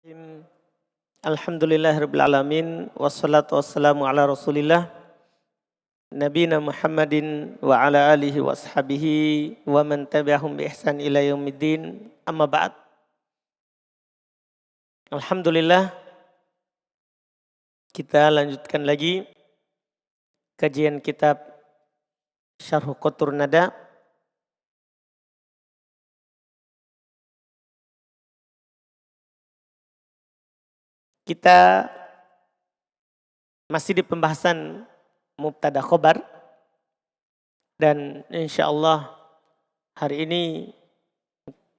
Bismillahirrahmanirrahim. Alhamdulillahirrabbilalamin. Wassalatu wassalamu ala rasulillah. Nabina Muhammadin wa ala alihi wa ashabihi wa man tabi'ahum bi ihsan ila yaumiddin. Amma ba'd. Alhamdulillah, kita lanjutkan lagi kajian kitab Syarh Qatur Nada. Kita masih di pembahasan mubtada khobar dan insya Allah hari ini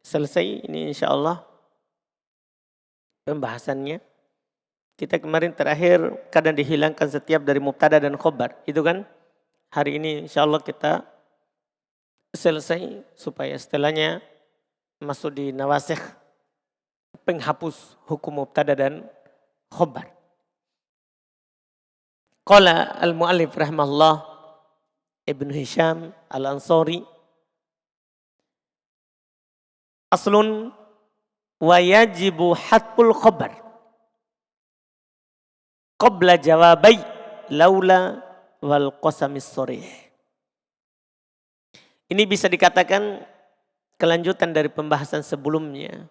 selesai ini insya Allah pembahasannya. Kita kemarin terakhir kadang dihilangkan setiap dari mubtada dan khobar, itu kan? Hari ini insya Allah kita selesai supaya setelahnya masuk di nawasikh penghapus hukum mubtada dan khobar. Qala al-mu'allif rahimahullah Ibnu Hisham al-Ansari, aslun wa yajibu hatful khobar qabla jawabai laula wal qasamis sharih. Ini bisa dikatakan kelanjutan dari pembahasan sebelumnya.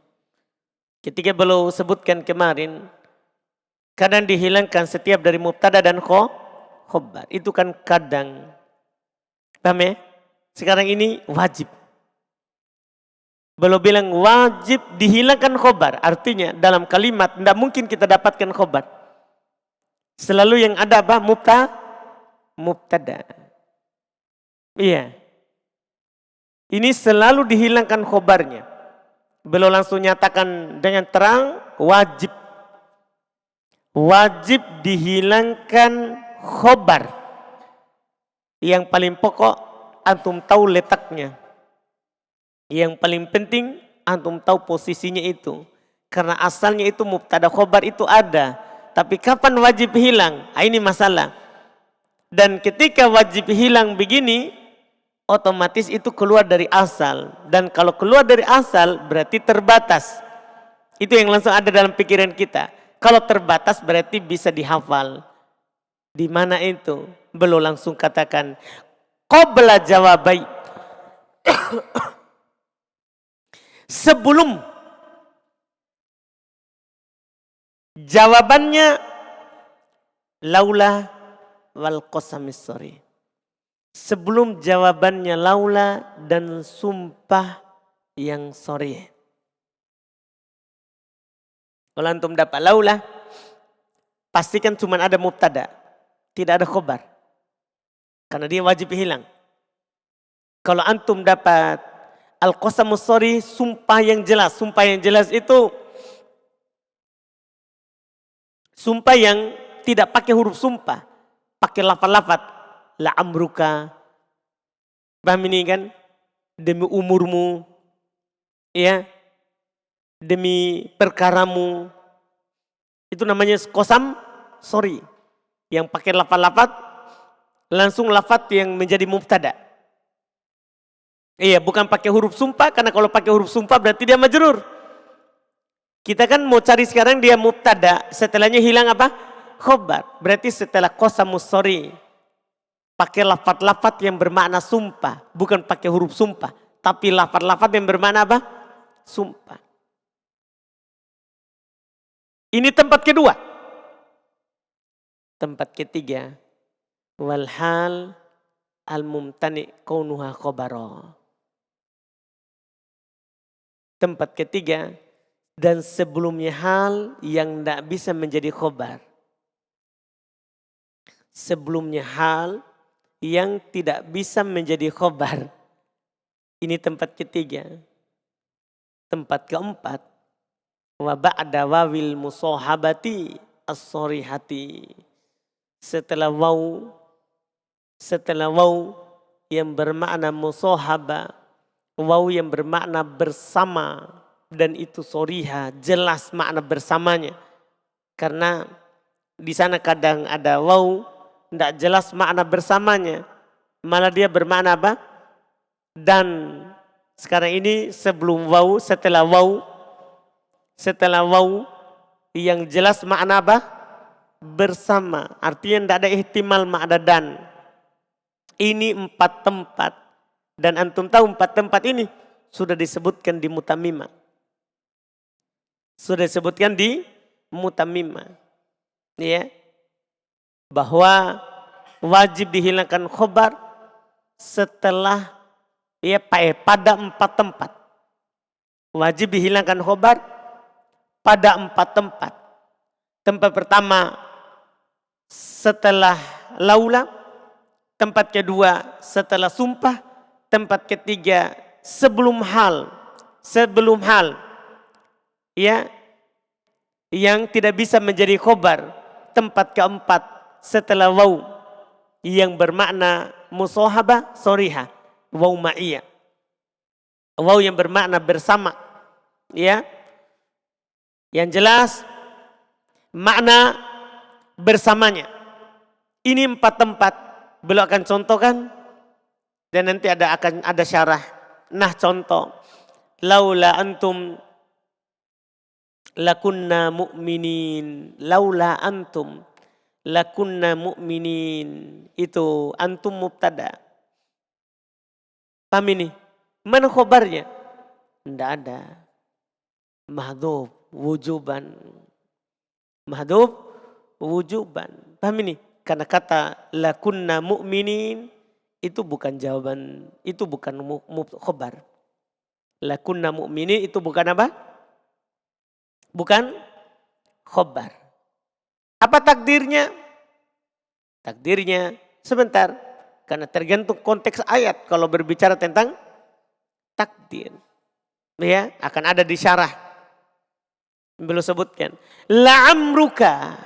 Ketika beliau sebutkan kemarin, kadang dihilangkan setiap dari mubtada dan khobar. Itu kan kadang. Paham ya? Sekarang ini wajib. Beliau bilang wajib dihilangkan khobar. Artinya dalam kalimat tidak mungkin kita dapatkan khobar. Selalu yang ada apa? Mubtada. Iya. Ini selalu dihilangkan khobarnya. Beliau langsung nyatakan dengan terang wajib. Wajib dihilangkan khobar. Yang paling pokok antum tahu letaknya. Yang paling penting antum tahu posisinya itu. Karena asalnya itu mubtada khobar itu ada. Tapi kapan wajib hilang? Ini masalah. Dan ketika wajib hilang begini, otomatis itu keluar dari asal. Dan kalau keluar dari asal berarti terbatas. Itu yang langsung ada dalam pikiran kita. Kalau terbatas berarti bisa dihafal. Di mana itu? Belum langsung katakan qabla jawabai. Sebelum jawabannya laula wal qasamis sharih. Sebelum jawabannya laula dan sumpah yang sharih. Kalau antum dapat laula, pastikan cuma ada mubtada, tidak ada khobar. Karena dia wajib hilang. Kalau antum dapat al-qasamus sharih, sumpah yang jelas. Sumpah yang jelas itu sumpah yang tidak pakai huruf sumpah. Pakai lafaz-lafaz. La amruka. Paham ini kan? Demi umurmu. Ya. Demi perkaramu. Itu namanya qasam sharih. Yang pakai lafaz-lafaz langsung lafaz yang menjadi mubtada. Iya, bukan pakai huruf sumpah, karena kalau pakai huruf sumpah berarti dia majrur. Kita kan mau cari sekarang dia mubtada, setelahnya hilang apa? Khobar. Berarti setelah qasamus sharih pakai lafaz-lafaz yang bermakna sumpah, bukan pakai huruf sumpah, tapi lafaz-lafaz yang bermakna apa? Sumpah. Ini tempat kedua. Tempat ketiga. Walhal al-mumtani kaunuha khobaro. Tempat ketiga. Dan sebelumnya hal yang tidak bisa menjadi khobar. Sebelumnya hal yang tidak bisa menjadi khobar. Ini tempat ketiga. Tempat keempat. Wa ba'da wawil musohabati as-sorihati. Setelah waw yang bermakna musohaba, waw yang bermakna bersama, dan itu soriha, jelas makna bersamanya. Karena di sana kadang ada waw, tidak jelas makna bersamanya, malah dia bermakna apa? Dan sekarang ini sebelum waw, setelah waw Yang jelas makna apa? Bersama. Artinya tidak ada ihtimal makna dan. Ini 4 tempat. Dan antum tahu 4 tempat ini sudah disebutkan di Mutamimah. Sudah disebutkan di Mutamimah. Ya. Bahwa wajib dihilangkan khobar setelah pada 4 tempat. Wajib dihilangkan khobar pada 4 tempat. Tempat pertama setelah laula, tempat kedua setelah sumpah, tempat ketiga sebelum hal. Ya, yang tidak bisa menjadi khobar. Tempat keempat setelah waw yang bermakna musahabah sorihah, waw ma'iyah. Waw yang bermakna bersama. Ya. Yang jelas makna bersamanya. Ini 4 tempat. Beliau akan contohkan dan nanti akan ada syarah. Nah, contoh. Laula antum lakunna mu'minin. Laula antum lakunna mu'minin. Itu antum mubtada. Paham ini? Mana khobarnya? Tidak ada. Mahdhuf wujuban. Mahdhuf wujuban. Paham ini? Karena kata lakunna mu'minin itu bukan jawaban, itu bukan khobar. Lakunna mu'minin itu bukan apa? Bukan khobar. Apa takdirnya? Takdirnya sebentar. Karena tergantung konteks ayat kalau berbicara tentang takdir. Ya, akan ada di syarah. Belum sebutkan. La'amruka.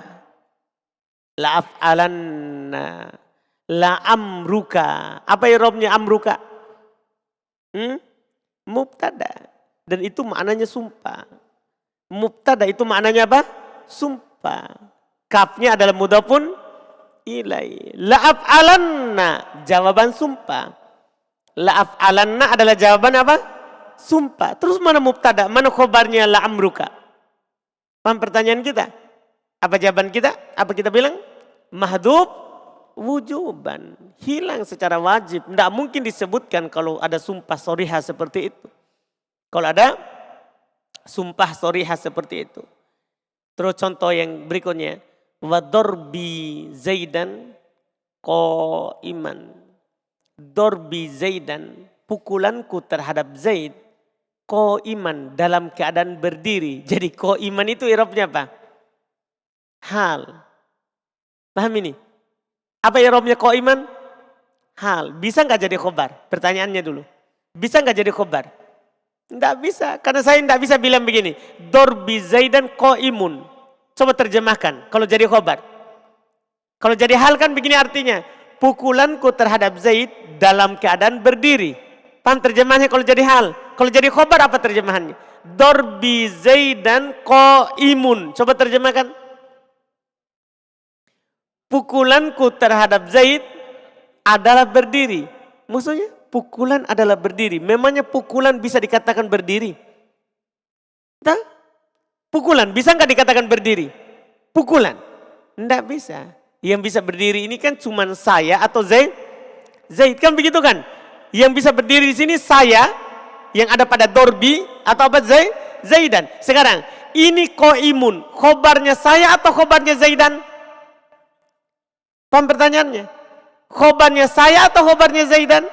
La'af'alanna. La'amruka. Apa i'rabnya amruka? Mubtada. Dan itu maknanya sumpah. Mubtada itu maknanya apa? Sumpah. Kafnya adalah mudhafun ilai. La'af'alanna. Jawaban sumpah. La'af'alanna adalah jawaban apa? Sumpah. Terus mana mubtada? Mana khobarnya la'amruka? Paham pertanyaan kita? Apa jawaban kita? Apa kita bilang? Mahdhuf wujuban. Hilang secara wajib. Tidak mungkin disebutkan kalau ada sumpah sorihah seperti itu. Kalau ada sumpah sorihah seperti itu. Terus contoh yang berikutnya. Wadorbi Zaidan qa'iman. Dorbi Zaidan. Pukulanku terhadap Zaid. Qa'iman dalam keadaan berdiri. Jadi qa'iman itu i'rabnya apa? Hal. Paham ini? Apa i'rabnya qa'iman? Hal. Bisa nggak jadi khobar? Pertanyaannya dulu. Bisa nggak jadi khobar? Nggak bisa. Karena saya nggak bisa bilang begini. Dorbi Zaidan qa'imun. Coba terjemahkan. Kalau jadi khobar. Kalau jadi hal kan begini artinya. Pukulanku terhadap Zaid dalam keadaan berdiri. Paham terjemahnya kalau jadi hal. Kalau jadi khobar apa terjemahannya? Dorbi Zaidan qa'imun. Coba terjemahkan. Pukulanku terhadap Zaid adalah berdiri. Maksudnya pukulan adalah berdiri. Memangnya pukulan bisa dikatakan berdiri? Tak? Pukulan bisa nggak dikatakan berdiri? Pukulan? Nggak bisa. Yang bisa berdiri ini kan cuma saya atau Zaid. Zaid kan begitu kan? Yang bisa berdiri di sini saya yang ada pada dorbi atau apa Zaidan. Sekarang ini qa'imun. Khobarnya saya atau khobarnya Zaidan? Paham pertanyaannya? Khobarnya saya atau khobarnya Zaidan?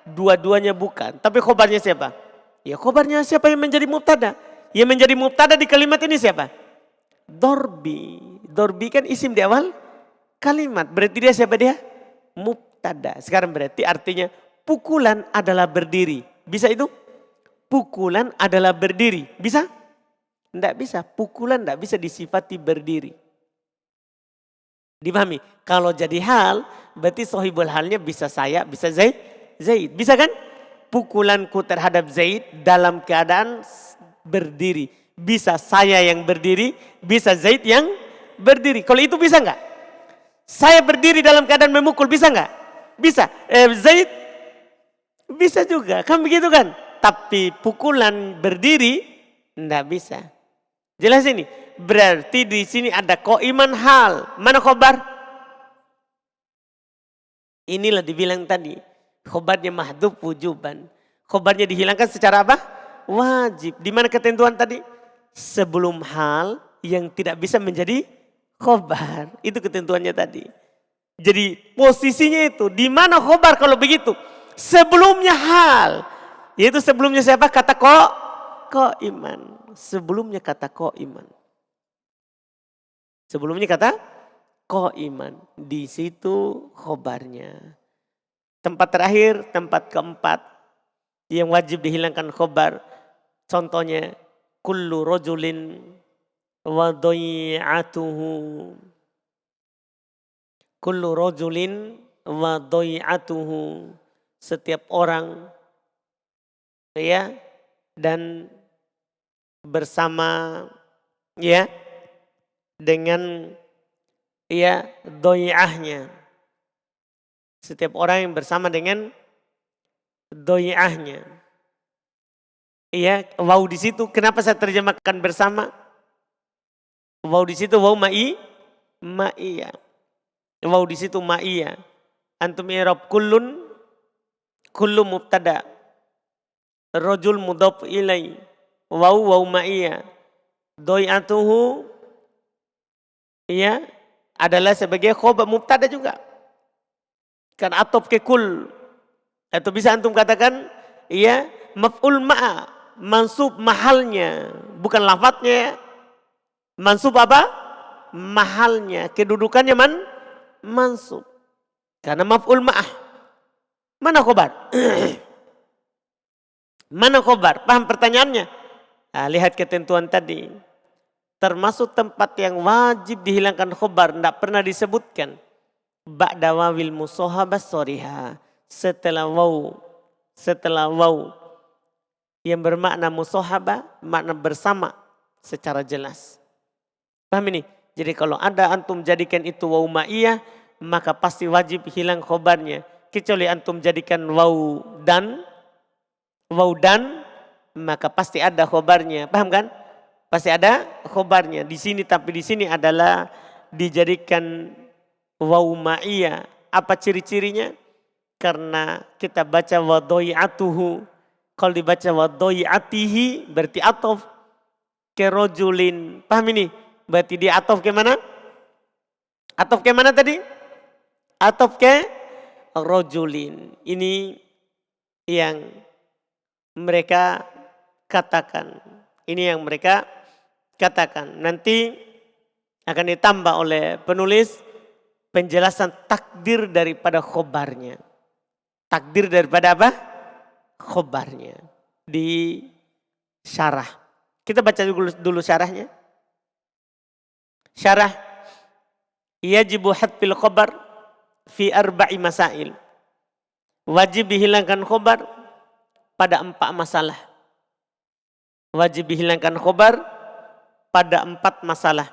Dua-duanya bukan. Tapi khobarnya siapa? Ya khobarnya siapa yang menjadi mubtada? Yang menjadi mubtada di kalimat ini siapa? Dorbi. Dorbi kan isim di awal kalimat. Berarti dia siapa dia? Mubtada. Sekarang berarti artinya pukulan adalah berdiri. Bisa itu? Pukulan adalah berdiri. Bisa? Tidak bisa. Pukulan tidak bisa disifati berdiri. Dipahami? Kalau jadi hal, berarti sohibul halnya bisa saya, bisa Zaid. Bisa kan? Pukulanku terhadap Zaid dalam keadaan berdiri. Bisa saya yang berdiri, bisa Zaid yang berdiri. Kalau itu bisa enggak? Saya berdiri dalam keadaan memukul, bisa enggak? Bisa. Zaid bisa juga, kan begitu kan? Tapi pukulan berdiri enggak bisa. Jelas ini? berarti di sini ada qaiman hal. Mana khobar? Inilah dibilang tadi. Khobarnya mahdhuf wujuban. Khobarnya dihilangkan secara apa? Wajib. Di mana ketentuan tadi? Sebelum hal yang tidak bisa menjadi khobar. Itu ketentuannya tadi. Jadi posisinya itu di mana khobar kalau begitu? Sebelumnya hal. Yaitu sebelumnya siapa? Kata qaiman. Sebelumnya kata qaiman. Sebelumnya kata qaiman. Di situ khobarnya. Tempat terakhir, tempat keempat yang wajib dihilangkan khobar. Contohnya kullu rajulin wa dhai'atuhu. Kullu rajulin wa dhai'atuhu. Setiap orang ya dan bersama ya dengan ya dhai'ahnya. Setiap orang yang bersama dengan dhai'ahnya. Iya, waw di situ kenapa saya terjemahkan bersama? Waw di situ waw ma'iyah. Waw di situ ma'iyah. Antum i'rab kullu mubtada. Rajul mudhaf ilai. Waw ma'iyah. Dhai'atuhu ya adalah sebagai khobar mubtada juga. Kan atop ke kul. Atau bisa antum katakan ya maf'ul ma'a. Mansub mahalnya. Bukan lafadznya. Mansub apa? Mahalnya. Kedudukannya mansub. Karena maf'ul ma'ah. Mana khobar? Mana khobar? Paham pertanyaannya? Nah, lihat ketentuan tadi. Termasuk tempat yang wajib dihilangkan khobar. Tidak pernah disebutkan. Ba'da wawil musohabah soriha. Setelah waw. Yang bermakna musohabah. Makna bersama. Secara jelas. Paham ini? Jadi kalau ada antum jadikan itu waw ma'iyah. Maka pasti wajib hilang khobarnya. Kecuali antum jadikan waw dan. Maka pasti ada khobarnya. Paham kan? Pasti ada khobarnya. Di sini tapi di sini adalah dijadikan waw ma'iyah. Apa ciri-cirinya? Karena kita baca wa dhai'atuhu. Kalau dibaca wa dhai'atihi berarti atof ke rojulin. Paham ini? Berarti dia atof ke mana? Atof ke mana tadi? Atof ke rojulin. Ini yang mereka katakan. Ini yang mereka katakan. Nanti akan ditambah oleh penulis penjelasan takdir daripada khobarnya. Takdir daripada apa? Khobarnya. Di syarah. Kita baca dulu syarahnya. Syarah. Yajibu hadfil khobar fi arba'i masail. Wajib dihilangkan khobar pada 4 masalah. Wajib dihilangkan khobar pada 4 masalah.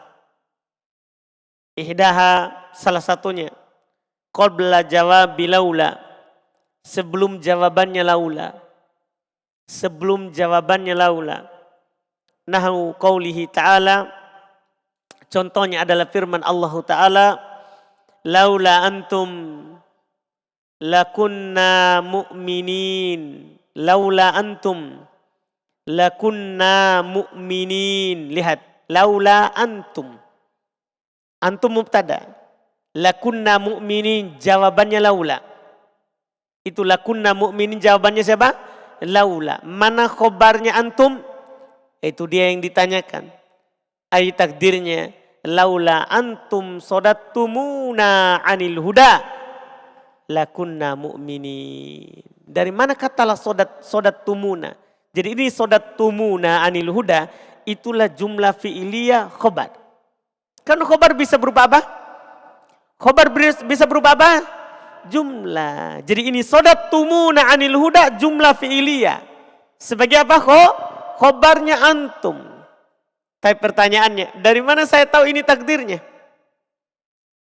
Ihdaha salah satunya. Qabla jawabi laula. Sebelum jawabannya laula. Sebelum jawabannya laula. Nahu qawlihi ta'ala. Contohnya adalah firman Allah Ta'ala. Laula antum lakunna mu'minin. Laula antum lakunna mu'minin. Lihat. Laula antum. Antum mubtada. Lakunna mu'minin. Jawabannya laula. Itu lakunna mu'minin. Jawabannya siapa? Laula. Mana khobarnya antum? Itu dia yang ditanyakan. Ayat takdirnya. Laula antum sodattumuna anil huda. Lakunna mu'minin. Dari mana katalah sodattumuna? Jadi ini sodattumuna anil huda. Itulah jumlah fi'iliyah khobar. Kan khobar bisa berupa apa? Khobar bisa berupa apa? Jumlah. Jadi ini sodattumuna anil huda jumlah fi'iliyah. Sebagai apa? Khobarnya antum. Tapi pertanyaannya, dari mana saya tahu ini takdirnya?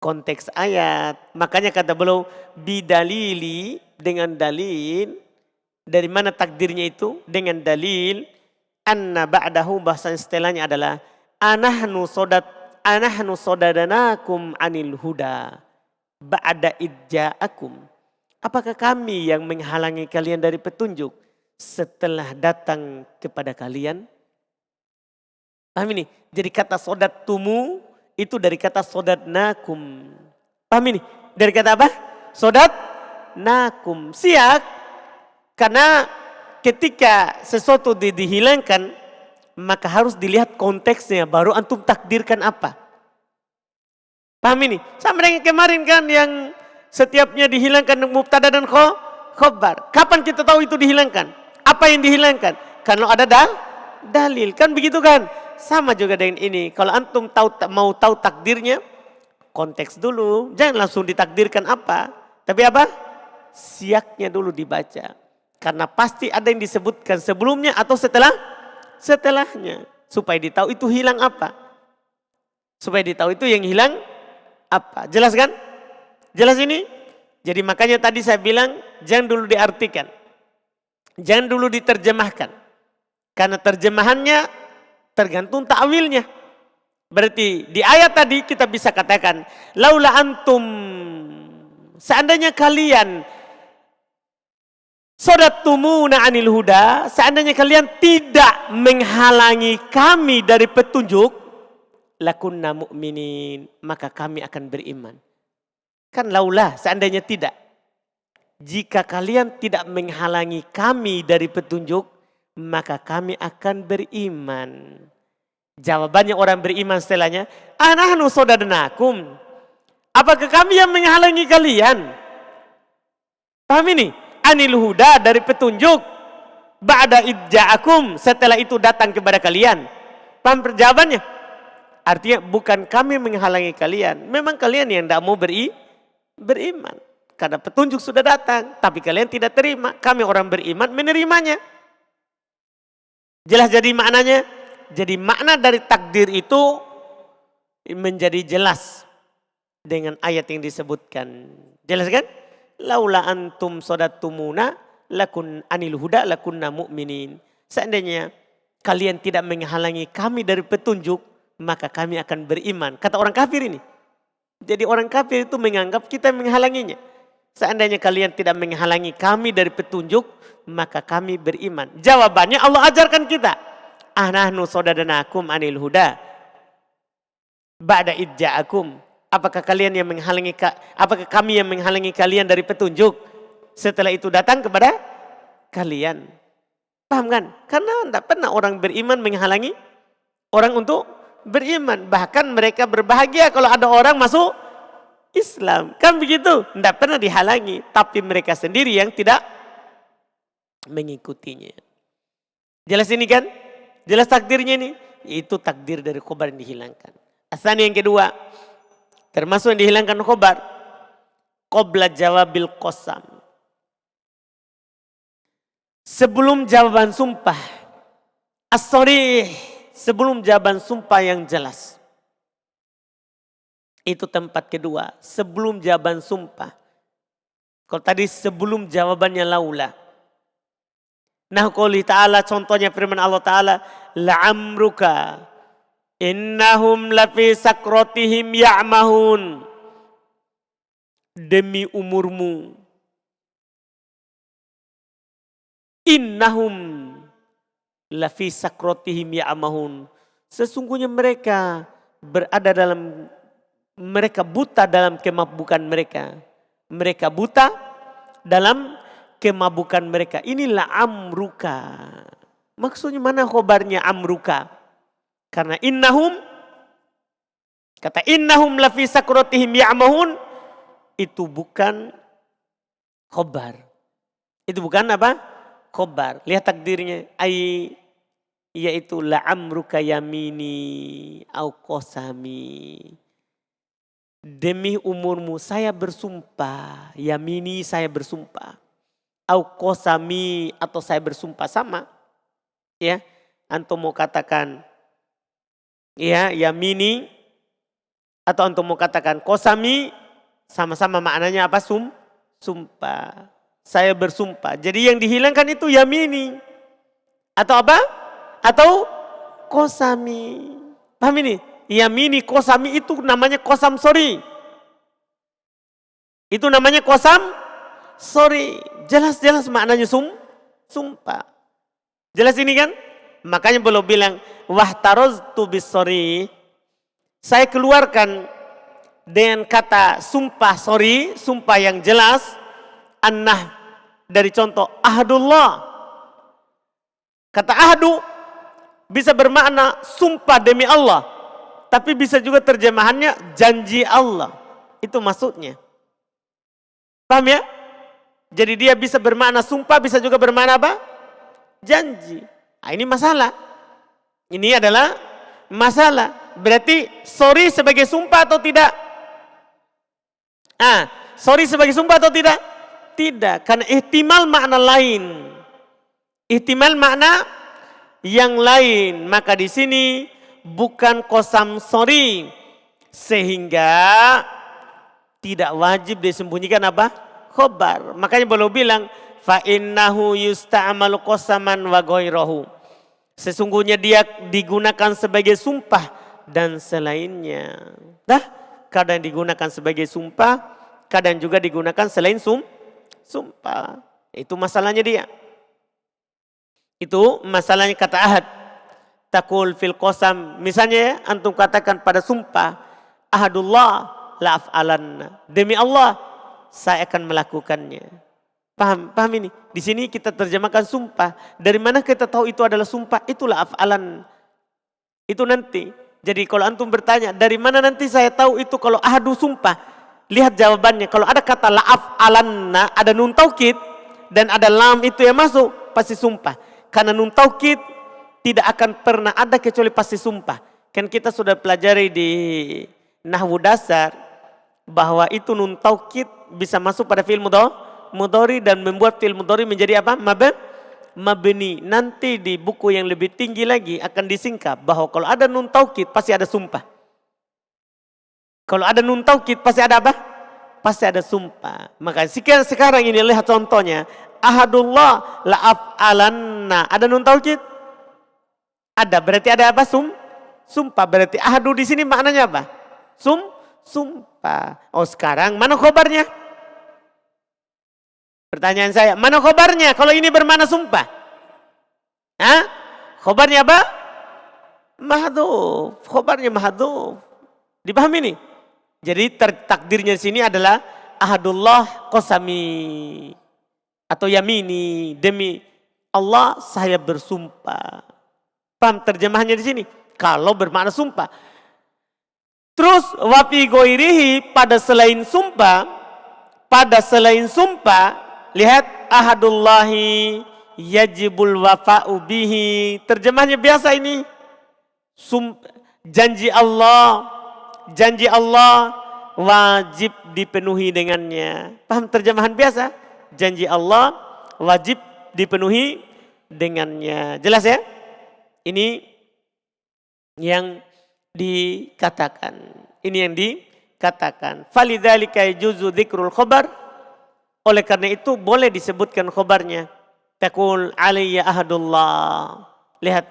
Konteks ayat. Makanya kata beliau, bidalili, dengan dalil. Dari mana takdirnya itu? Dengan dalil. Anna ba'dahu, bahasa setelahnya adalah anahnu sodadanakum anil huda ba'da idja'akum. Apakah kami yang menghalangi kalian dari petunjuk setelah datang kepada kalian? Paham ini? Jadi kata sodat tumu itu dari kata sodat nakum. Paham ini? Dari kata apa? Sodat nakum. Siap. Karena ketika sesuatu dihilangkan, maka harus dilihat konteksnya. Baru antum takdirkan apa. Paham ini? Sama dengan kemarin kan yang setiapnya dihilangkan mubtada dan khobar. Kapan kita tahu itu dihilangkan? Apa yang dihilangkan? Kalau ada dalil. Kan begitu kan? Sama juga dengan ini. Kalau antum mau tahu takdirnya, konteks dulu. Jangan langsung ditakdirkan apa. Tapi apa? Siaknya dulu dibaca. Karena pasti ada yang disebutkan sebelumnya atau setelahnya. Supaya ditahu itu hilang apa. Supaya ditahu itu yang hilang apa. Jelas kan? Jelas ini? Jadi makanya tadi saya bilang jangan dulu diartikan. Jangan dulu diterjemahkan. Karena terjemahannya tergantung ta'wilnya. Berarti di ayat tadi kita bisa katakan laula antum, seandainya kalian sodattumuna anil huda, seandainya kalian tidak menghalangi kami dari petunjuk, lakunna mu'minin, maka kami akan beriman. Kan laula, seandainya tidak. Jika kalian tidak menghalangi kami dari petunjuk, maka kami akan beriman. Jawabannya orang beriman setelahnya, anahnu sodadanakum. Apakah kami yang menghalangi kalian? Paham ini? Anil huda, dari petunjuk. Ba'da idja'akum, setelah itu datang kepada kalian. Paham jawabannya? Artinya bukan kami menghalangi kalian. Memang kalian yang tidak mau beriman. Karena petunjuk sudah datang, tapi kalian tidak terima. Kami orang beriman menerimanya. Jelas jadi maknanya? Jadi makna dari takdir itu menjadi jelas dengan ayat yang disebutkan. Jelas kan? Laula antum sodattumuna lakun anil huda lakunna mu'minin. Seandainya kalian tidak menghalangi kami dari petunjuk, maka kami akan beriman. Kata orang kafir ini. Jadi orang kafir itu menganggap kita menghalanginya. Seandainya kalian tidak menghalangi kami dari petunjuk, maka kami beriman. Jawabannya Allah ajarkan kita. Anahnu sodadanakum anil huda ba'da idja'akum. Apakah kalian yang menghalangi, apakah kami yang menghalangi kalian dari petunjuk setelah itu datang kepada kalian? Paham kan? karena tidak pernah orang beriman menghalangi orang untuk beriman. Bahkan mereka berbahagia kalau ada orang masuk Islam. Kan begitu? Tidak pernah dihalangi. Tapi mereka sendiri yang tidak mengikutinya. Jelas ini kan? Jelas takdirnya ini? Itu takdir dari khobar yang dihilangkan. Asal yang kedua, termasuk yang dihilangkan khobar, qabla jawabil qasam. Sebelum jawaban sumpah, as-sharih, sebelum jawaban sumpah yang jelas. Itu tempat kedua, sebelum jawaban sumpah. Kalau tadi sebelum jawabannya laula. Nah qouli ta'ala, contohnya firman Allah Ta'ala, la'amruka innahum lafi sakratihim ya'mahun. Demi umurmu, innahum lafi sakratihim ya'mahun. Sesungguhnya mereka berada dalam, mereka buta dalam kemabukan mereka. Mereka buta dalam kemabukan mereka. Inilah amruka. Maksudnya mana khobarnya amruka? Karena innahum, kata innahum lafi sakratihim ya'mahun, itu bukan khobar. Itu bukan apa? Khobar. Lihat takdirnya. Yaitu la amruka yamini au qasami. Demi umurmu saya bersumpah. Yamini saya bersumpah. Au qasami atau saya bersumpah, sama. Ya, antum mau katakan ya yamini atau antum mau katakan qasami, sama-sama maknanya apa? Sumpah. Saya bersumpah. Jadi yang dihilangkan itu yamini atau apa? Atau qasami. Paham ini? Yamini kosami itu namanya kosam sorry. Itu namanya kosam sorry. Jelas-jelas maknanya sumpah. Jelas ini kan? Makanya belum bilang wahtaroztu bis-sorry. Saya keluarkan dengan kata sumpah sorry, sumpah yang jelas. Annah dari contoh ahadullah. Kata ahadu bisa bermakna sumpah demi Allah. Tapi bisa juga terjemahannya janji Allah. Itu maksudnya. Paham ya? Jadi dia bisa bermakna sumpah, bisa juga bermakna apa? Janji. Nah, ini masalah. Ini adalah masalah. Berarti sorry sebagai sumpah atau tidak? Sorry sebagai sumpah atau tidak? Tidak. Karena ihtimal makna lain. Ihtimal makna yang lain. Maka di sini bukan kosam sorry. Sehingga tidak wajib disembunyikan apa? Khobar. Makanya beliau bilang fa innahu yusta'malu qasaman wa ghairahu. Sesungguhnya dia digunakan sebagai sumpah dan selainnya. Kadang digunakan sebagai sumpah, kadang juga digunakan selain sumpah. Itu masalahnya dia. Itu masalahnya kata ahad. Takul fil qasam. Misalnya ya, antum katakan pada sumpah, ahadullah la af'alanna. Demi Allah, saya akan melakukannya. Paham ini? Di sini kita terjemahkan sumpah. Dari mana kita tahu itu adalah sumpah? Itulah af'alan. Itu nanti. Jadi kalau antum bertanya, dari mana nanti saya tahu itu kalau ahadu sumpah? Lihat jawabannya. Kalau ada kata la af'alanna, ada nun taukid dan ada lam itu yang masuk, pasti sumpah. Karena nun taukid tidak akan pernah ada kecuali pasti sumpah. Kan kita sudah pelajari di nahwu dasar bahwa itu nun taukid bisa masuk pada fi'il mudhari dan membuat fi'il mudhari menjadi apa? Mabni. Nanti di buku yang lebih tinggi lagi akan disingkap bahwa kalau ada nun taukid pasti ada sumpah. Kalau ada nun taukid pasti ada apa? Pasti ada sumpah. Maka sekarang ini lihat contohnya. Ahadullah la af'alanna. Ada nun taukid? Ada. Berarti ada apa? Sumpah. Berarti ahadu di sini maknanya apa? Sumpah. Oh sekarang mana khobarnya? Pertanyaan saya, mana khobarnya kalau ini bermakna sumpah? Khobarnya apa? Mahdhuf. Khobarnya mahdhuf. Dipahami ini? Jadi takdirnya di sini adalah ahadullah qasami atau yamini, demi Allah saya bersumpah. Paham terjemahannya di sini? Kalau bermakna sumpah. Terus wafi goirihi pada selain sumpah, lihat ahadullahi yajibul wafa'u bihi. Terjemahnya biasa ini. Janji Allah wajib dipenuhi dengannya. Paham terjemahan biasa? Janji Allah wajib dipenuhi dengannya. Jelas ya? Ini yang dikatakan. Ini yang dikatakan. Falidzalika yajuzu dzikrul khabar. Oleh karena itu boleh disebutkan khabarnya. Taqul alayya ahadullah. Lihat.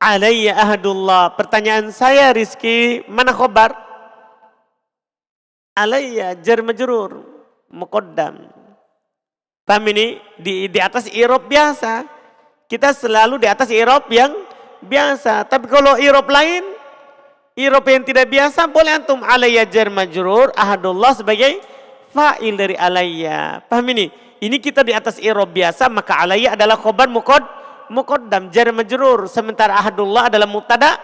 Alayya ahadullah. Pertanyaan saya Rizki, mana khabar? Alayya jar majrur muqaddam. Paham ini? Di atas i'rab biasa. Kita selalu di atas i'rab yang biasa. Tapi kalau i'rab lain, i'rab yang tidak biasa, boleh antum alayya jar majrur, ahadullah sebagai fa'il dari alayya. Paham ini? Ini kita di atas i'rab biasa, maka alayya adalah khabar muqaddam jar majrur, sementara ahadullah adalah mubtada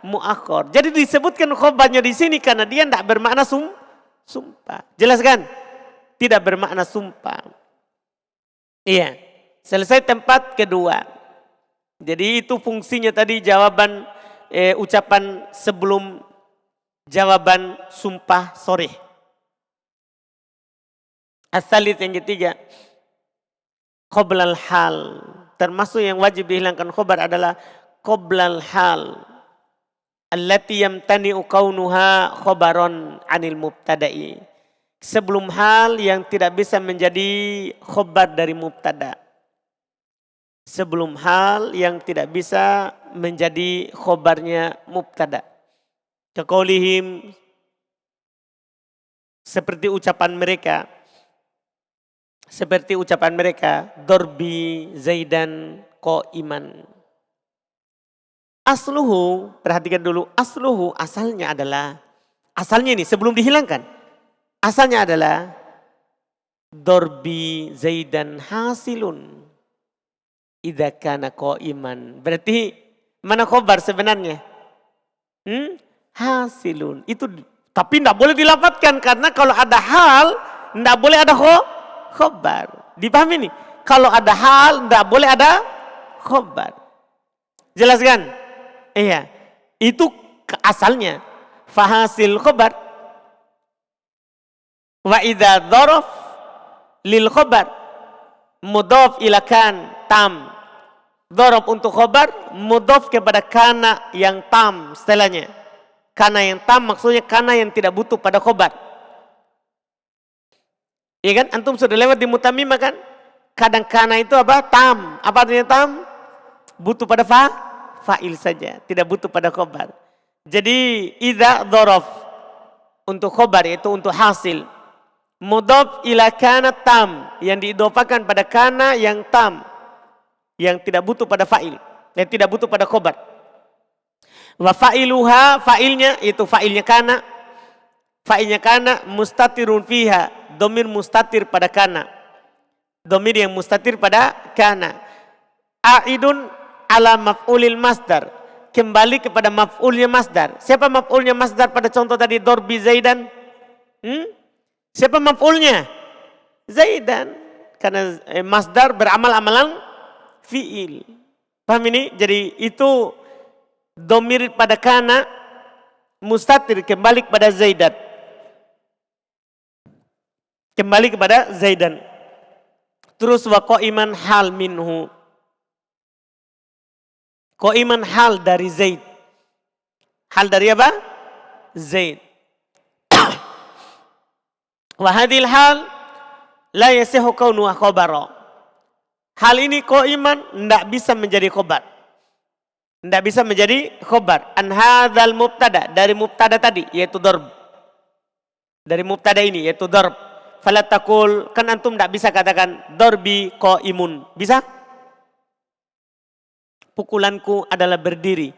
muakhar. Jadi disebutkan khabarnya di sini karena dia tidak bermakna sumpah. Jelas kan? Tidak bermakna sumpah. Iya. Selesai tempat kedua. Jadi itu fungsinya tadi jawaban ucapan sebelum jawaban sumpah sorry. As-salis yang ketiga. Qoblal hal. Termasuk yang wajib dihilangkan khobar adalah qoblal hal. Allati yamtani'u kaunuha khobaron anil mubtada'i. Sebelum hal yang tidak bisa menjadi khobar dari mubtada. Sebelum hal yang tidak bisa menjadi khobarnya mubtada. Kaqaulihim, seperti ucapan mereka, dorbi Zaidan qa'iman. Asluhu, perhatikan dulu, asluhu asalnya ini sebelum dihilangkan. Asalnya adalah dorbi Zaidan hasilun idza kana qa'iman. Berarti mana khobar sebenarnya? Hasilun. Itu tapi tidak boleh dilapatkan karena kalau ada hal tidak boleh ada khobar. Dipahami nih? Kalau ada hal tidak boleh ada khobar. Jelas kan? Iya. Itu asalnya. Fahasil khobar. Wa idza dzaraf lil khobar mudhaf ila kan tam. Dzaraf untuk khobar mudhaf kepada kana yang tam setelahnya. Kana yang tam maksudnya kana yang tidak butuh pada khobar. Iya kan? Antum sudah lewat di mutamimah kan? Kadang kana itu apa? Tam. Apa artinya tam? Butuh pada fa'il saja. Tidak butuh pada khobar. Jadi idza dzaraf untuk khobar yaitu untuk hasil. Mudhaf ila kana tam. Yang diidofakan pada kana yang tam. Yang tidak butuh pada fa'il. Yang tidak butuh pada khobar. Wa fa'iluha, fa'ilnya itu fa'ilnya kana. Fa'ilnya kana mustatirun fiha. Domir mustatir pada kana. Domir yang mustatir pada kana. A'idun ala maf'ulil masdar. Kembali kepada maf'ulnya masdar. Siapa maf'ulnya masdar pada contoh tadi dorbi Zaidan? Siapa maf'ulnya? Zaidan. Karena masdar beramal amalan fi'il. Paham ini? Jadi itu domir pada kana mustatir kembali kepada Zaidan. Kembali kepada Zaidan. Terus wa qa'iman hal minhu. Qa'iman hal dari Zaid. Hal dari apa? Zaid. Wa hadhil hal la yasihu kaunu khabara. Hal ini qa'iman tidak bisa menjadi khobar. Tidak bisa menjadi khobar. An hadzal mubtada, dari mubtada tadi yaitu darb. Dari mubtada ini yaitu darb. Fala taqul, kan antum tidak bisa katakan darbi qa'imun. Bisa? Pukulanku adalah berdiri.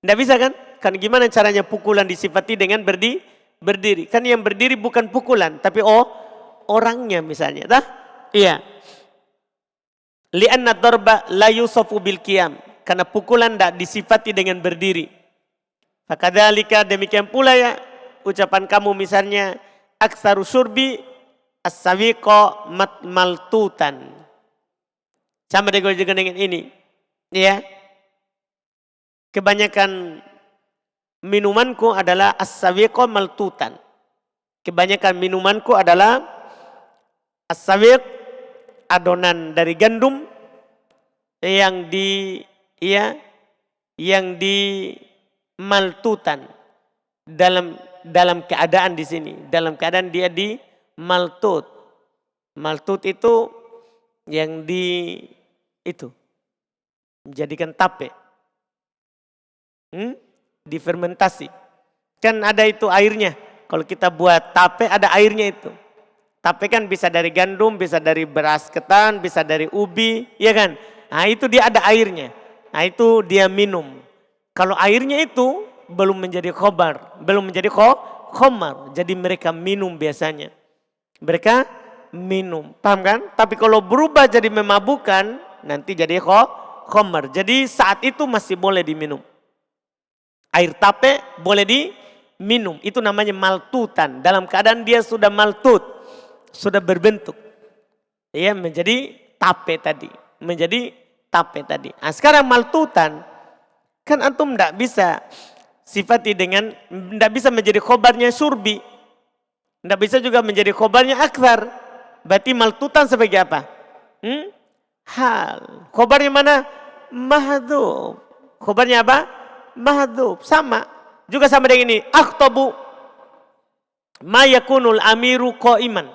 Tidak bisa kan? Kan gimana caranya pukulan disifati dengan berdiri? Kan yang berdiri bukan pukulan, tapi orangnya misalnya. Dah? Iya. Li'anna darba la yusafu bil qiyam. Karena pukulan tidak disifati dengan berdiri. Fakadzalika, demikian pula ya ucapan kamu misalnya aksaru syurbi as-sawiqa maltutan. Sama dengan ini. Ya. Kebanyakan minumanku adalah as-sawiqa maltutan. Kebanyakan minumanku adalah as-sawiq, adonan dari gandum yang di maltutan dalam keadaan di sini, dalam keadaan dia di maltut. Maltut itu yang menjadikan tape. Difermentasi. Kan ada itu airnya. Kalau kita buat tape ada airnya itu. Tape kan bisa dari gandum, bisa dari beras ketan, bisa dari ubi, ya kan? Nah itu dia ada airnya. Nah itu dia minum. Kalau airnya itu belum menjadi khobar, belum menjadi khomar. Jadi mereka minum biasanya. Mereka minum, paham kan? Tapi kalau berubah jadi memabukkan, nanti jadi khomar. Jadi saat itu masih boleh diminum. Air tape boleh diminum. Itu namanya maltutan. Dalam keadaan dia sudah maltut, sudah berbentuk. Ya, menjadi tape tadi. Menjadi tape tadi. Nah, sekarang maltutan, kan antum tidak bisa sifati dengan, tidak bisa menjadi khobarnya surbi. Tidak bisa juga menjadi khobarnya akthar. Berarti maltutan sebagai apa? Hal. Khobarnya mana? Mahdhuf. Khobarnya apa? Mahdhuf. Sama. Juga sama dengan ini. Akhtabu ma yakunul amiru qa'iman.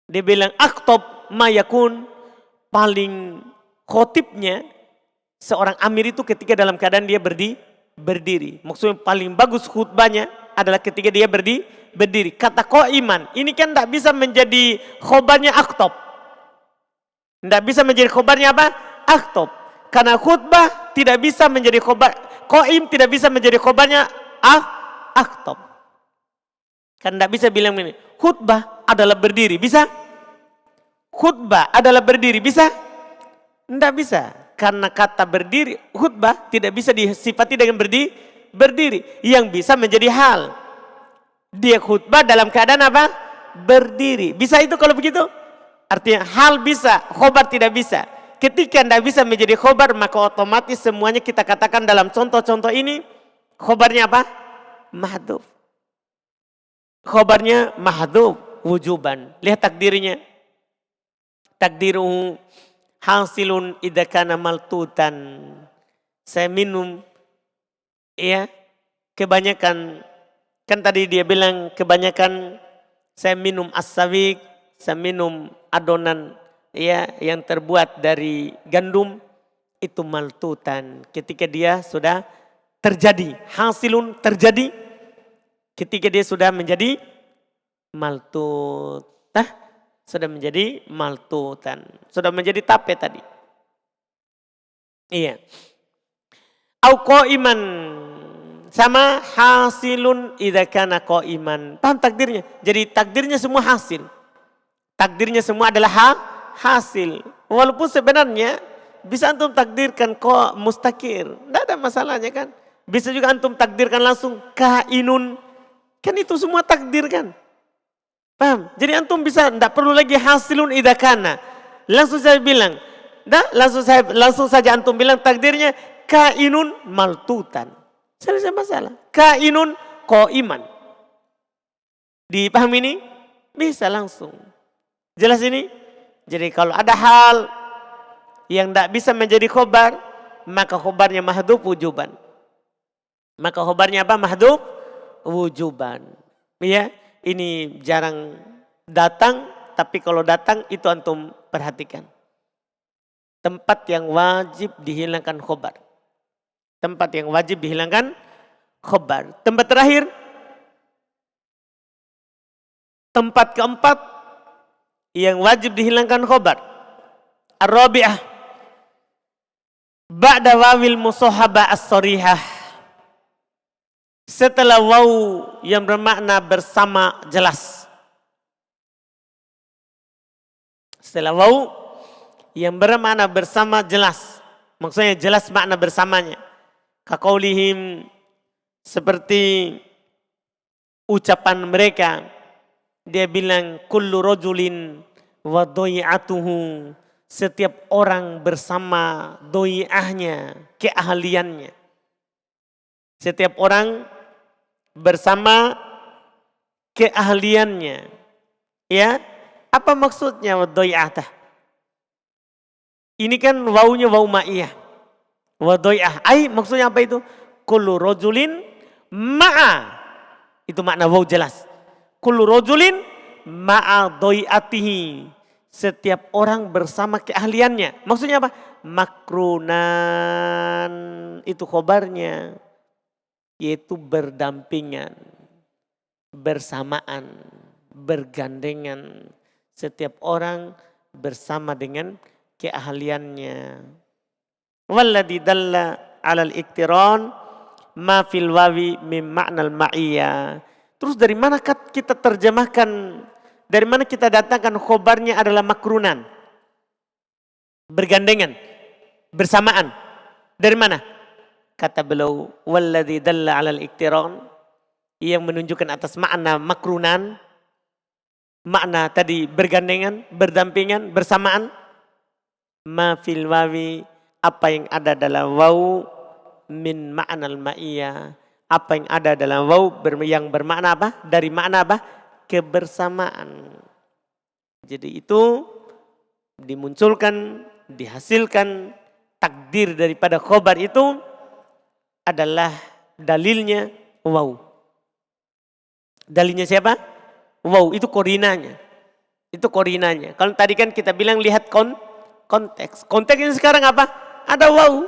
Dia bilang akhtab ma yakun, paling khotibnya seorang amir itu ketika dalam keadaan dia berdiri. Maksudnya paling bagus khutbahnya adalah ketika dia berdiri. Kata qa'iman, ini kan tidak bisa menjadi khobarnya aktob. Tidak bisa menjadi khobarnya apa? Aktob. Karena khutbah tidak bisa menjadi khobar, qa'im tidak bisa menjadi khobarnya aktob. Kan tidak bisa bilang ini, khutbah adalah berdiri, bisa? Khutbah adalah berdiri, bisa? Tidak bisa. Karena kata berdiri, khutbah tidak bisa disifati dengan berdiri. Yang bisa menjadi hal. Dia khutbah dalam keadaan apa? Berdiri. Bisa itu kalau begitu? Artinya hal bisa, khobar tidak bisa. Ketika tidak bisa menjadi khobar, maka otomatis semuanya kita katakan dalam contoh-contoh ini, khobarnya apa? Mahdhuf. Khobarnya mahdhuf wujuban. Lihat takdirnya. Takdiruhu hasilun idza kana maltutan. Saya minum, ya, kebanyakan, kan tadi dia bilang kebanyakan saya minum as-sawiq, saya minum adonan, ya, yang terbuat dari gandum, itu maltutan. Ketika dia sudah terjadi, hasilun terjadi, ketika dia sudah menjadi maltut, sudah menjadi maltutan, sudah menjadi tape tadi. Iya. Au qa'iman, sama hasilun idza kana qa'iman. Paham takdirnya? Jadi takdirnya semua hasil. Takdirnya semua adalah hasil. Walaupun sebenarnya bisa antum takdirkan kok mustakir, tidak ada masalahnya kan. Bisa juga antum takdirkan langsung kainun, kan itu semua takdir kan. Paham? Jadi antum bisa, tidak perlu lagi hasilun idza kana. Langsung saya bilang, langsung saja antum bilang takdirnya kainun maltutan. Selesai masalah. Kainun qa'iman. Dipahami ini? Bisa langsung. Jelas ini? Jadi kalau ada hal yang tidak bisa menjadi khobar, maka khobarnya mahdhuf wujuban. Maka khobarnya apa? Mahdhuf wujuban. Ya, ini jarang datang, tapi kalau datang itu antum perhatikan. Tempat yang wajib dihilangkan khobar. Tempat yang wajib dihilangkan khobar. Tempat terakhir, tempat keempat yang wajib dihilangkan khobar. Ar-rabi'ah, ba'da wawil musohaba as-sorihah. Setelah waw yang bermakna bersama jelas. Setelah waw yang bermakna bersama jelas. Maksudnya jelas makna bersamanya. Kaqaulihim, seperti ucapan mereka. Dia bilang kullu rajulin wa doi'atuhu. Setiap orang bersama doi'ahnya, keahliannya. Setiap orang bersama keahliannya. Ya, apa maksudnya wa doi'atah? Ini kan wawunya waw ma'iyah. Wa doi'ah. Maksudnya apa itu? Kullu rajulin ma'a. Itu makna waw jelas. Kullu rajulin ma'a doi'atihi. Setiap orang bersama keahliannya. Maksudnya apa? Makrunan. Itu khobarnya. Yaitu berdampingan. Bersamaan. Bergandengan. Setiap orang bersama dengan keahliannya. Walladhi dalla alal iktiran ma fil wawi min ma'nal ma'iyah. Terus dari mana kita terjemahkan, dari mana kita datangkan khobarnya adalah makrunan. Bergandengan, bersamaan. Dari mana? Kata beliau, walladhi dalla alal iktiran, yang menunjukkan atas makna makrunan. Makna tadi bergandengan, berdampingan, bersamaan. Ma fil wawi, apa yang ada dalam waw min ma'nal ma'iyah. Apa yang ada dalam waw yang bermakna apa? Dari makna apa? Kebersamaan. Jadi itu dimunculkan, dihasilkan takdir daripada khobar itu adalah dalilnya waw. Dalilnya siapa? Waw, itu korinanya. Itu korinanya. Kalau tadi kan kita bilang lihat konteks. Konteks ini sekarang apa? Ada waw.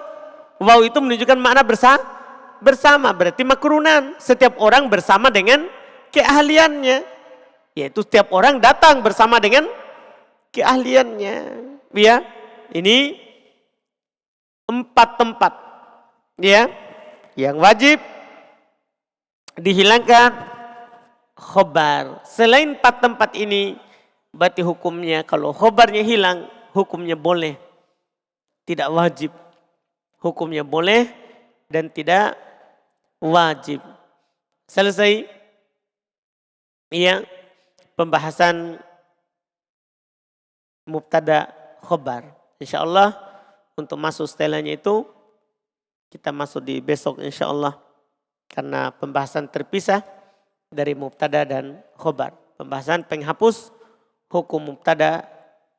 Waw itu menunjukkan makna bersama. Berarti makrunan. Setiap orang bersama dengan keahliannya. Yaitu setiap orang datang bersama dengan keahliannya. Ya, ini 4 tempat. Ya, yang wajib dihilangkan khobar. Selain 4 tempat ini, berarti hukumnya kalau khobarnya hilang, hukumnya boleh. Tidak wajib. Hukumnya boleh dan tidak wajib. Selesai. Iya, pembahasan mubtada khobar. InsyaAllah untuk masuk setelahnya itu kita masuk di besok insyaAllah. Karena pembahasan terpisah dari mubtada dan khobar. Pembahasan penghapus hukum mubtada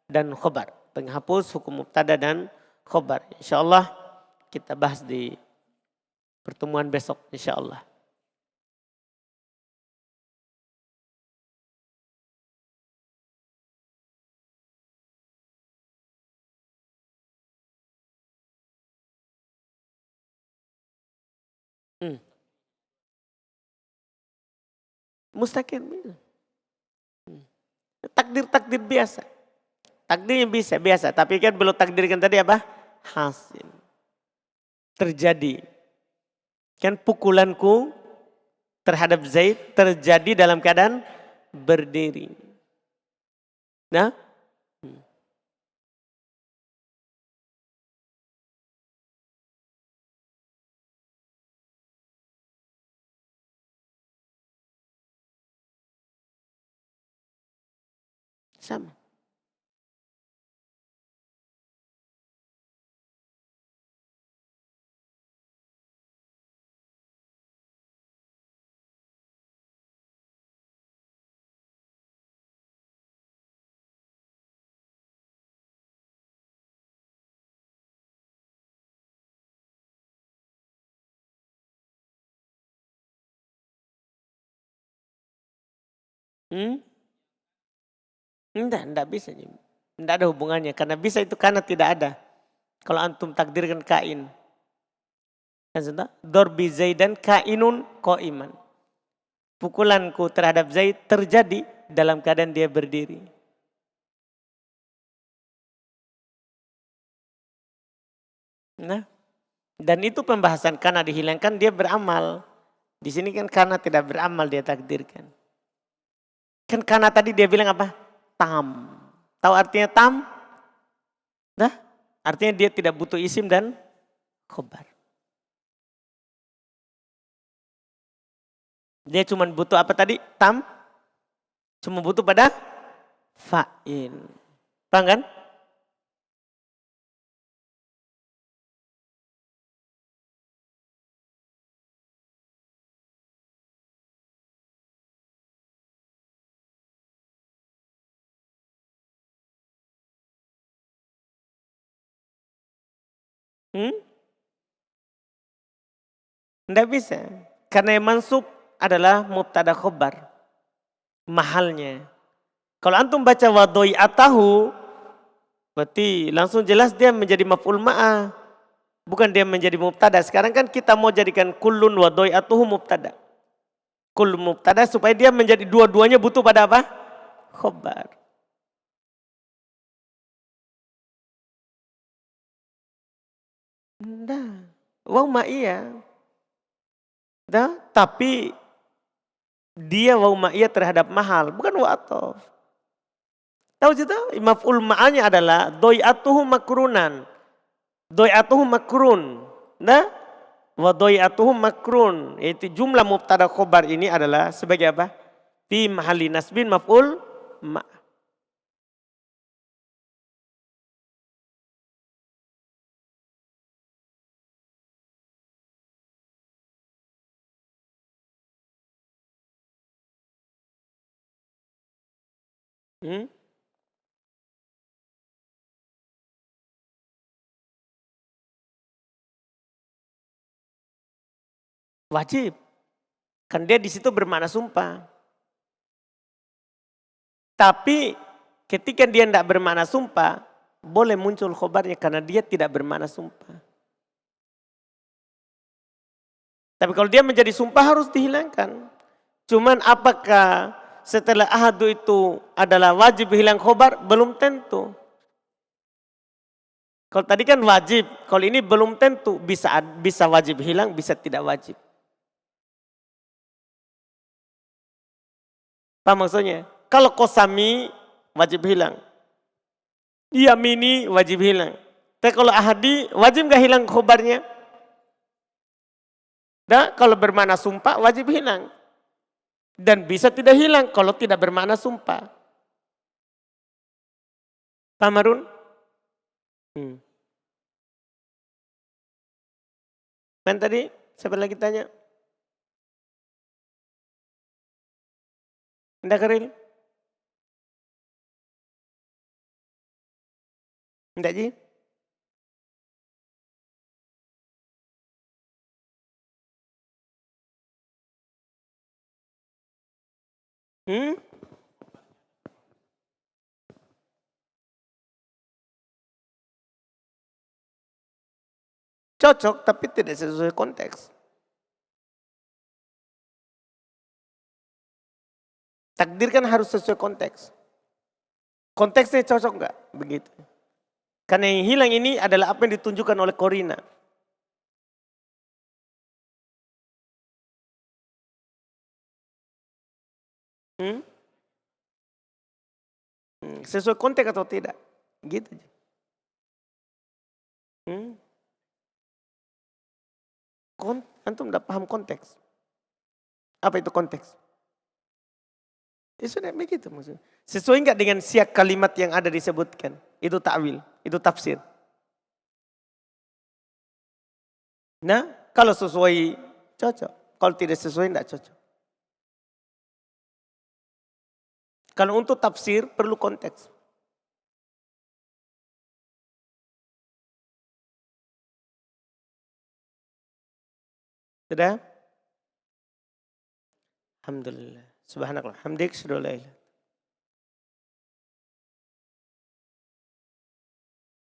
dan khobar. Penghapus hukum mubtada dan khobar. InsyaAllah kita bahas di pertemuan besok insyaAllah. Mustaqil. Takdir biasa. Takdirnya biasa. Tapi kan belum takdirkan tadi apa? Hasil. Terjadi. Kan pukulanku terhadap Zaid terjadi dalam keadaan berdiri. Nah. Sama. Enggak bisa. Enggak ada hubungannya. Karena bisa itu karena tidak ada. Kalau antum takdirkan kain. Dorbi Zaidan kainun qa'iman. Pukulanku terhadap Zaid terjadi dalam keadaan dia berdiri. Nah, dan itu pembahasan karena dihilangkan dia beramal. Di sini kan karena tidak beramal dia takdirkan. Kan karena tadi dia bilang apa? Tam. Tahu artinya tam? Nah, artinya dia tidak butuh isim dan khobar. Dia cuma butuh apa tadi? Tam. Cuma butuh pada fa'il. Paham kan? Tidak bisa. Karena yang mansub adalah mubtada khobar. Mahalnya. Kalau antum baca wadoi atahu, berarti langsung jelas dia menjadi maf'ul ma'ah. Bukan dia menjadi mubtada. Sekarang kan kita mau jadikan kullun wadoi atuhu mubtada. Kullun mubtada supaya dia menjadi dua-duanya butuh pada apa? Khobar. Nah, waw ma'iyah. Nah, tapi dia waw ma'iyah terhadap mahal, bukan wa'atof. Tahu juga maf'ul ma'anya adalah doi'atuhu makrunan. Doi'atuhu makrun. Nah, wa doi'atuhu makrun. Itu jumlah mubtada khobar ini adalah sebagai apa? Fi mahalli nasbin maf'ul ma'. Wajib. Kan dia di situ bermakna sumpah. Tapi ketika dia tidak bermakna sumpah, boleh muncul khobarnya karena dia tidak bermakna sumpah. Tapi kalau dia menjadi sumpah harus dihilangkan. Cuman apakah setelah ahadu itu adalah wajib hilang khobar? Belum tentu. Kalau tadi kan wajib, kalau ini belum tentu. Bisa wajib hilang, bisa tidak wajib. Paham maksudnya? Kalau kosami wajib hilang. Yamini wajib hilang. Tapi kalau ahadi wajib gak hilang khobarnya? Nah, kalau bermakna sumpah wajib hilang. Dan bisa tidak hilang kalau tidak bermakna sumpah. Paham Harun? Kan tadi siapa lagi tanya? Anda Karil? Enggak Ji? Cocok tapi tidak sesuai konteks. Takdir kan harus sesuai konteks. Konteksnya cocok enggak? Begitu. Karena yang hilang ini adalah apa yang ditunjukkan oleh korina. Sesuai konteks atau tidak? Gitu. Antum tidak paham konteks. Apa itu konteks? Ya sudah begitu maksudnya. Sesuai enggak dengan siak kalimat yang ada disebutkan? Itu ta'wil, itu tafsir. Nah, kalau sesuai cocok. Kalau tidak sesuai tidak cocok. Kalau untuk tafsir perlu konteks. Sudah? Alhamdulillah. Subhanallah. Hamdik.